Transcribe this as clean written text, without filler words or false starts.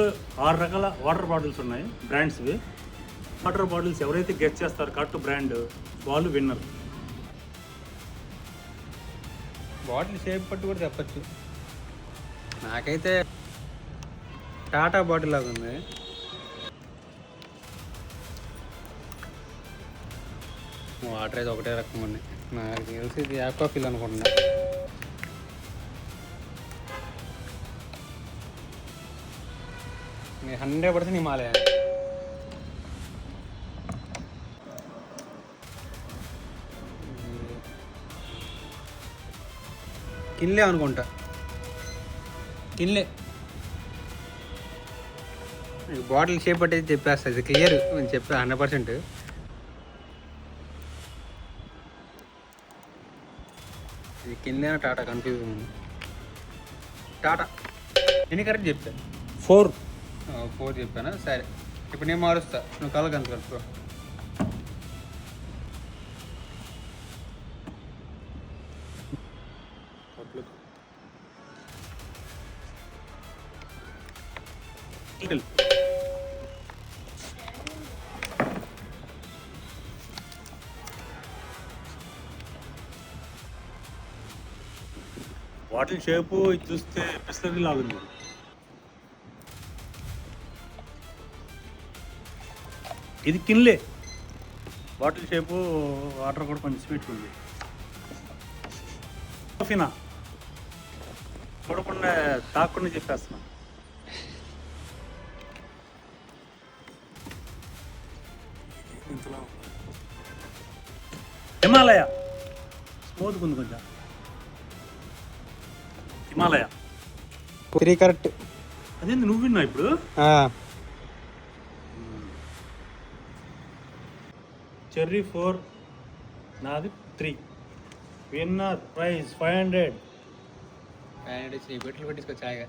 6 రకాల water bottles ఉన్నాయి బ్రాండ్స్వి. Water bottles ఎవరైతే గెస్ట్ చేస్తారో కరెక్ట్ బ్రాండ్ వాళ్ళు విన్నర్. బాటిల్ షేప్ పట్టు కూడా చెప్పచ్చు. నాకైతే టాటా బాటిల్ లాగా ఉంది. వాటర్ అయితే ఒకటే రకంగా ఉన్నాయి. నాకు తెలిసి ఇది ఆక్వాఫిల్ అనుకుంటున్నా. నేను 100% హిమాలయ. కిన్లే అనుకుంటా. కిన్లే బాటిల్ షేప్ పట్టి చెప్పేస్తా. ఇది క్లియర్ నేను చెప్పా 100%. ఇది కిన్లే టాటా కన్ఫ్యూజ్ ఉంది. టాటా ఎన్ని కరెక్ట్ చెప్పాను? 4 చెప్పాను. సరే ఇప్పుడు నేను మారుస్తా. నువ్వు కలర్ అంత కలుపుకో. బాటిల్ షేపు ఇది చూస్తే బిస్లరీ లాగుంది. ఇది కిన్లే బాటిల్ షేపు. వాటర్ కూడా కొంచెం స్వీట్ ఉంది. కాఫీనా చూడకుండా తాకుండా చెప్పేస్తున్నా. హిమాలయ స్మూత్గా ఉంది కొంచెం. హిమాలయ 3 కరెక్ట్. అదేంది నువ్వు విన్నా ఇప్పుడు? చెర్రీ 4 నాది 3. Winner praise 500. పెట్లు పెట్టించుకోవచ్చు హాయిగా.